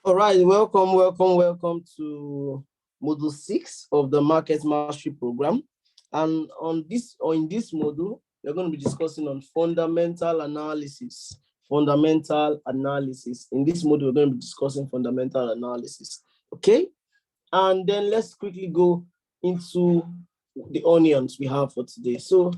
All right, welcome to Module 6 of the Market Mastery Program. And in this module, we're going to be discussing on fundamental analysis. Fundamental analysis. In this module, we're going to be discussing fundamental analysis. Okay? And then let's quickly go into the onions we have for today. So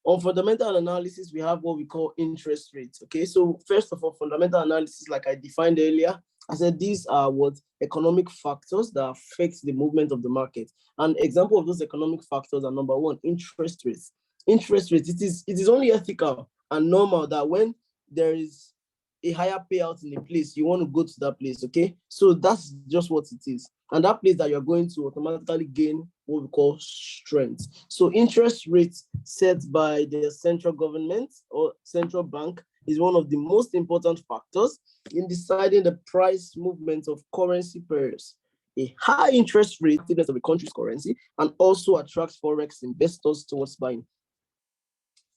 on fundamental analysis, we have what we call interest rates. Okay, so first of all, fundamental analysis, like I defined earlier, I said these are what economic factors that affect the movement of the market. An example of those economic factors are number one, interest rates. Interest rates, it is only ethical and normal that when there is a higher payout in a place, you want to go to that place, okay? So that's just what it is. And that place that you're going to automatically gain what we call strength. So interest rates set by the central government or central bank is one of the most important factors in deciding the price movement of currency pairs. A high interest rate of a country's currency and also attracts forex investors towards buying.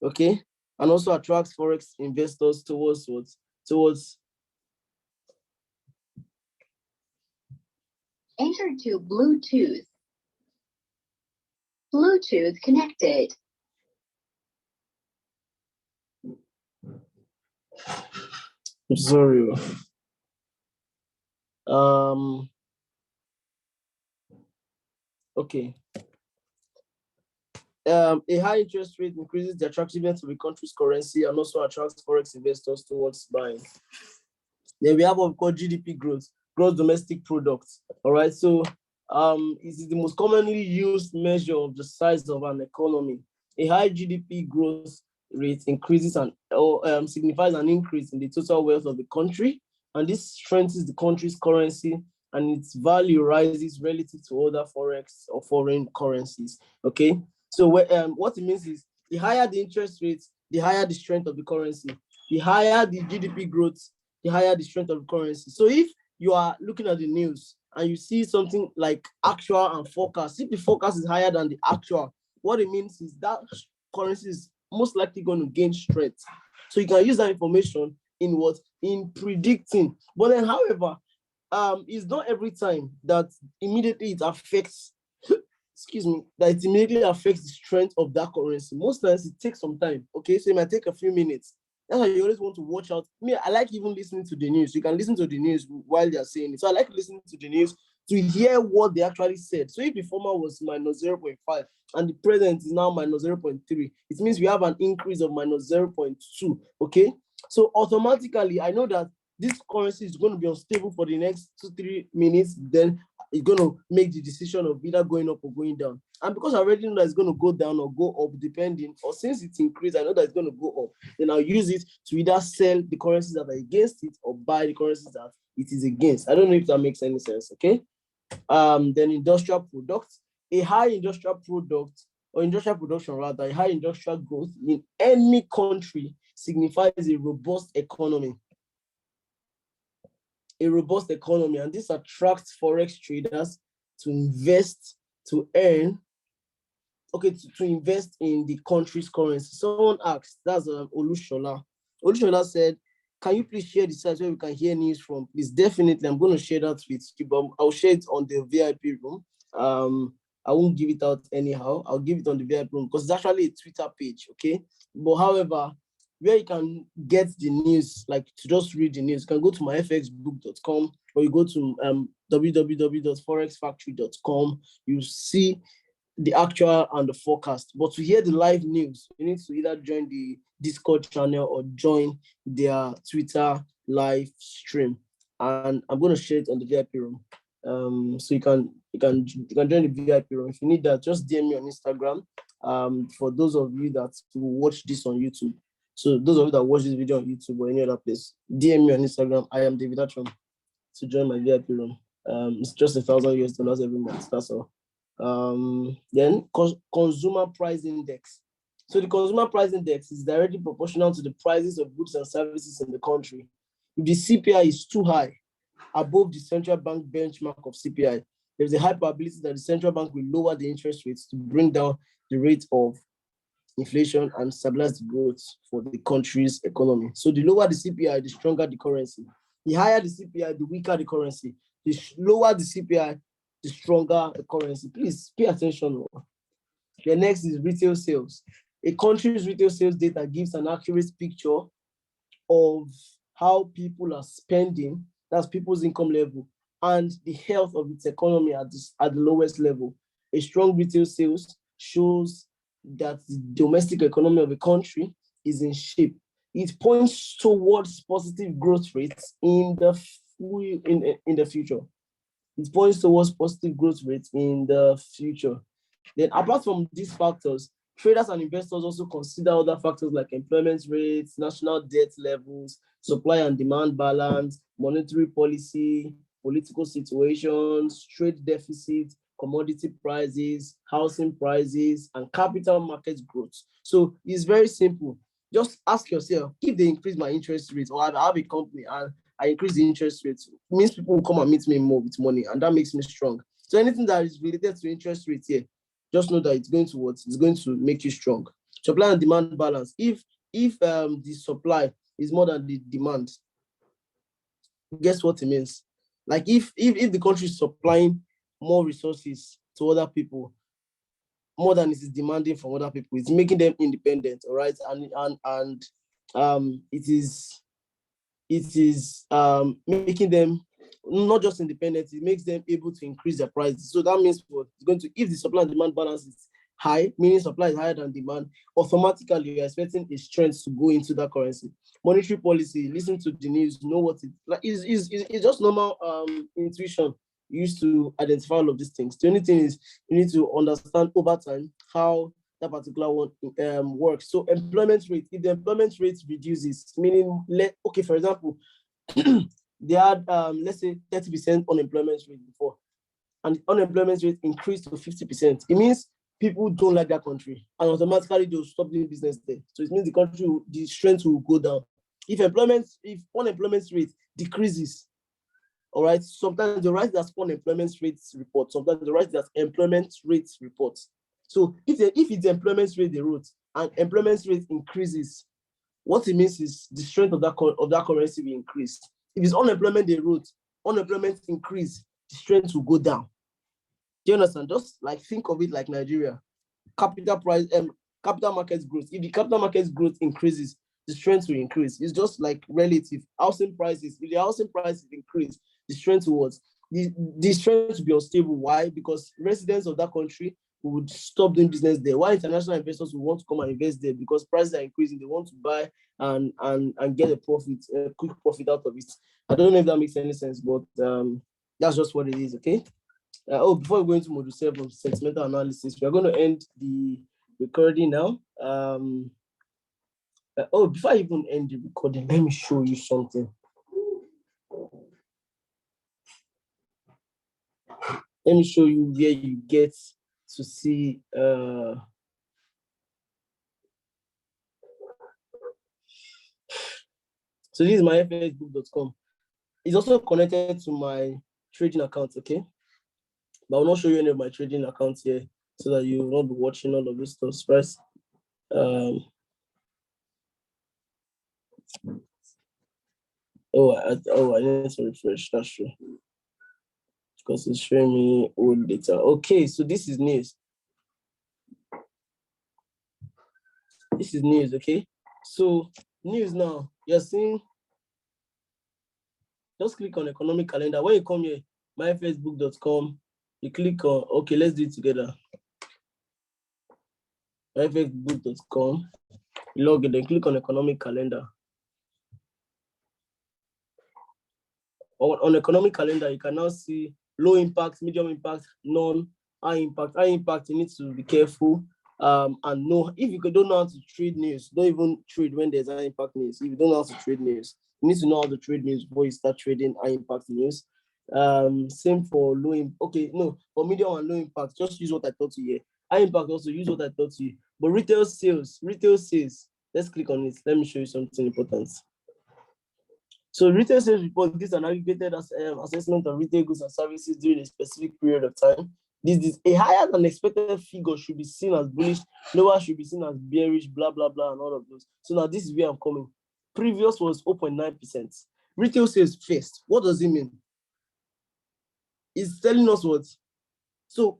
Okay, and also attracts forex investors towards what? Towards enter to Bluetooth. Bluetooth connected. Sorry. Okay. A high interest rate increases the attractiveness of a country's currency and also attracts forex investors towards buying. Then we have what we call GDP growth, gross domestic product. All right, so it is the most commonly used measure of the size of an economy. A high GDP growth rate increases signifies an increase in the total wealth of the country, and this strengthens the country's currency and its value rises relative to other forex or foreign currencies. Okay, so what it means is the higher the interest rates, the higher the strength of the currency. The higher the GDP growth, the higher the strength of the currency. So if you are looking at the news and you see something like actual and forecast, if the forecast is higher than the actual, what it means is that currency is most likely going to gain strength. So you can use that information in what? In predicting. But then, however, it's not every time that immediately it affects, that it immediately affects the strength of that currency. Most times it takes some time. Okay, so it might take a few minutes. That's why you always want to watch out. Me, I like even listening to the news. You can listen to the news while they're saying it. So I like listening to the news to hear what they actually said. So if the former was minus 0.5 and the present is now minus 0.3, it means we have an increase of minus 0.2. Okay, so automatically I know that this currency is going to be unstable for the next 2-3 minutes. Then it's going to make the decision of either going up or going down. And because I already know that it's going to go down or go up depending, or since it's increased, I know that it's going to go up, then I'll use it to either sell the currencies that are against it or buy the currencies that it is against. I don't know if that makes any sense, okay? Then industrial products, a high industrial product or industrial production rather, a high industrial growth in any country signifies a robust economy. A robust economy, and this attracts forex traders to invest, to earn, to invest in the country's currency. Someone asked, that's Olushola. Olushola said, can you please share the site where we can hear news from? Please, definitely, I'm going to share that with you, but I'll share it on the VIP room. I won't give it out anyhow. I'll give it on the VIP room because it's actually a Twitter page, okay? But however, where you can get the news, like to just read the news, you can go to myfxbook.com or you go to www.forexfactory.com. You see the actual and the forecast. But to hear the live news, you need to either join the Discord channel or join their Twitter live stream. And I'm going to share it on the VIP room. So you can join the VIP room. If you need that, just DM me on Instagram. For those of you that will watch this on YouTube. So those of you that watch this video on YouTube or any other place, DM me on Instagram. I am David Atram to join my VIP room. It's just $1,000 every month. That's all. Then consumer price index. So the consumer price index is directly proportional to the prices of goods and services in the country. If the CPI is too high, above the central bank benchmark of CPI, there's a high probability that the central bank will lower the interest rates to bring down the rate of inflation and stabilize the growth for the country's economy. So the lower the CPI, the stronger the currency. The higher the CPI, the weaker the currency. The lower the CPI, the stronger the currency. Please pay attention. The next is retail sales. A country's retail sales data gives an accurate picture of how people are spending, that's people's income level, and the health of its economy at the lowest level. A strong retail sales shows that the domestic economy of a country is in shape. It points towards positive growth rates in the future. It points towards positive growth rates in the future. Then, apart from these factors, traders and investors also consider other factors like employment rates, national debt levels, supply and demand balance, monetary policy, political situations, trade deficit, commodity prices, housing prices, and capital market growth. So it's very simple. Just ask yourself, if they increase my interest rate, or I have a company and I increase the interest rate, it means people will come and meet me more with money, and that makes me strong. So anything that is related to interest rates here, just know that it's going to what? It's going to make you strong. Supply and demand balance. If the supply is more than the demand, guess what it means? Like if the country is supplying more resources to other people, more than it is demanding from other people, it's making them independent, all right? And it is making them not just independent, it makes them able to increase their prices. So that means what it's going to, if the supply and demand balance is high, meaning supply is higher than demand, automatically you're expecting a strength to go into that currency. Monetary policy, listen to the news, know what it like is just normal intuition used to identify all of these things. The only thing is you need to understand over time how that particular one works. So employment rate, if the employment rate reduces, meaning okay, for example, they had let's say 30% unemployment rate before, and the unemployment rate increased to 50%. It means people don't like that country, and automatically they'll stop doing business there. So it means the country, the strength will go down. If unemployment rate decreases, all right, sometimes they write that unemployment rates report, sometimes they write that employment rates report. So if it's employment rate they wrote and employment rate increases, what it means is the strength of that currency will increase. If it's unemployment they wrote, unemployment increase, the strength will go down. Do you understand? Just like think of it like Nigeria. Capital market growth. If the capital market growth increases, the strength will increase. It's just like relative. Housing prices, if the housing prices increase, the strength towards the strength to be unstable. Why? Because residents of that country would stop doing business there. Why international investors will want to come and invest there? Because prices are increasing. They want to buy and get a quick profit out of it. I don't know if that makes any sense, but that's just what it is. Okay. Before we go into module 7, sentimental analysis, we are going to end the recording now. Before I even end the recording, let me show you something. Let me show you where you get to see. So this is my fxbook.com. It's also connected to my trading account, okay? But I will not show you any of my trading accounts here so that you will not be watching all of this stuff, right? I need to refresh, that's true. Because it's showing me old data. Okay, so this is news. This is news, okay? So news now, you're seeing, just click on economic calendar. When you come here, myfacebook.com, you click on, okay, let's do it together. myfacebook.com, you log in, then click on economic calendar. On economic calendar, you can now see low impact, medium impact, high impact. High impact, you need to be careful and know. If you don't know how to trade news, don't even trade when there's high impact news. If you don't know how to trade news, you need to know how to trade news before you start trading high impact news. Same for low impact. Okay, no, for medium and low impact, just use what I taught you here. High impact, also use what I taught you. But retail sales, let's click on it. Let me show you something important. So retail sales report gives an aggregated assessment of retail goods and services during a specific period of time. This is a higher than expected figure should be seen as bullish, lower should be seen as bearish, blah, blah, blah, and all of those. So now this is where I'm coming. Previous was 0.9%. Retail sales first. What does it mean? It's telling us what? So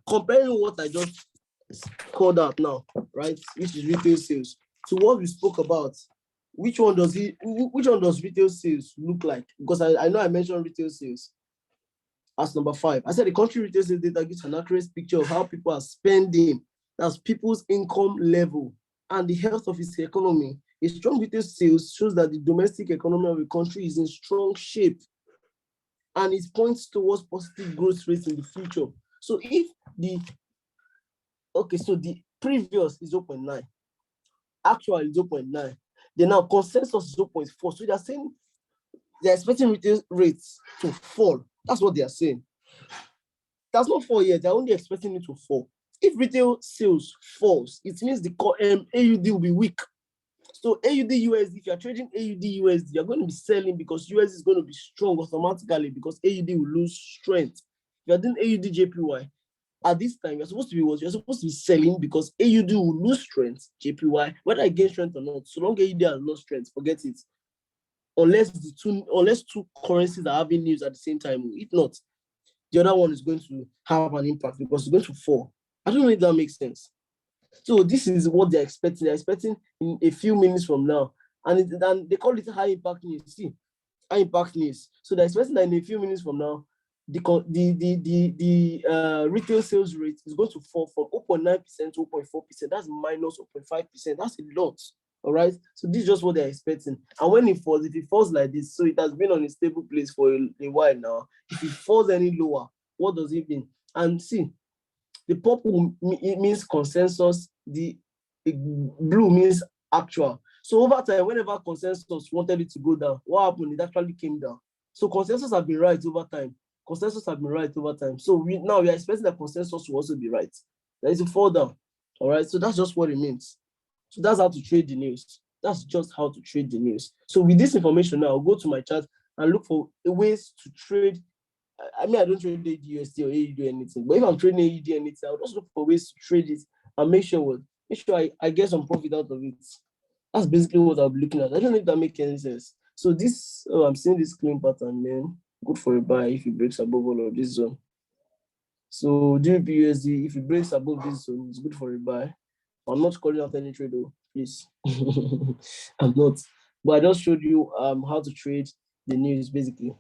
comparing what I just called out now, right, which is retail sales, to what we spoke about, which one does retail sales look like? Because I know I mentioned retail sales as number 5. I said the country retail sales data gives an accurate picture of how people are spending. That's people's income level and the health of its economy. A strong retail sales shows that the domestic economy of a country is in strong shape, and it points towards positive growth rates in the future. So if the previous is 0.9, actual is 0.9, then now consensus is 0.4. So they're saying they're expecting retail rates to fall. That's what they are saying. That's not fall yet. They're only expecting it to fall. If retail sales falls, it means the AUD will be weak. So AUD USD, if you're trading AUD USD, you're going to be selling because USD is going to be strong automatically because AUD will lose strength. If you're doing AUD JPY, at this time, you're supposed to be selling because AUD will lose strength, JPY, whether I gain strength or not. So long AUD has lost strength, forget it. Unless two currencies are having news at the same time. If not, the other one is going to have an impact because it's going to fall. I don't know if that makes sense. So this is what they're expecting. They're expecting in a few minutes from now. And they call it high impact news. See, high impact news. So they're expecting that in a few minutes from now, the retail sales rate is going to fall from 0.9% to 0.4%. That's minus 0.5%. That's a lot. All right. So this is just what they're expecting. And when it falls, if it falls like this, so it has been on a stable place for a while now. If it falls any lower, what does it mean? And see, the purple it means consensus, the blue means actual. So over time, whenever consensus wanted it to go down, what happened? It actually came down. So consensus have been right over time. So we are expecting that consensus will also be right. That is a fall down. All right. So that's just what it means. So that's how to trade the news. That's just how to trade the news. So with this information now, I'll go to my chart and look for ways to trade. I mean, I don't trade USD or AUD or anything, but if I'm trading AUD or anything, I'll just look for ways to trade it and make sure I get some profit out of it. That's basically what I'll be looking at. I don't know if that makes any sense. So this, I'm seeing this clean pattern, man. Good for a buy if it breaks above all of this zone. So GBP if it breaks above this zone, it's good for a buy. I'm not calling out any trade though, please. I'm not. But I just showed you how to trade the news basically.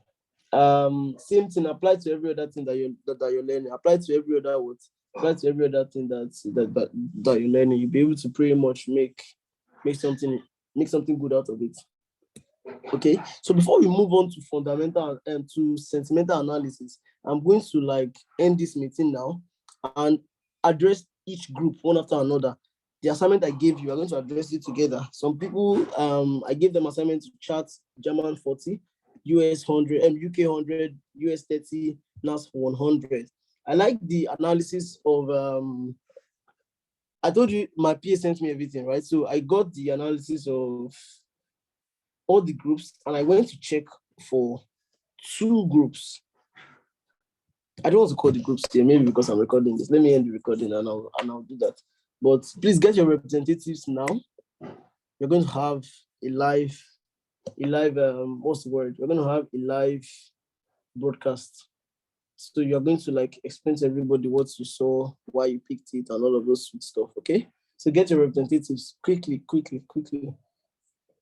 Same thing apply to every other thing that you're learning. Apply to every other thing that you're learning. You'll be able to pretty much make something good out of it. Okay, so before we move on to fundamental and to sentimental analysis, I'm going to end this meeting now and address each group one after another. The assignment I gave you, I'm going to address it together. Some people, I gave them assignment to chart German 40, US 100, UK 100, US 30, NAS 100. I like the analysis of, I told you my PA sent me everything, right? So I got the analysis of all the groups and I went to check for 2 groups. I don't want to call the groups here, maybe because I'm recording this. Let me end the recording and I'll do that. But please get your representatives now. You're going to have a live, what's the word? You're going to have a live broadcast. So you're going to explain to everybody what you saw, why you picked it, and all of those sweet stuff, okay? So get your representatives quickly.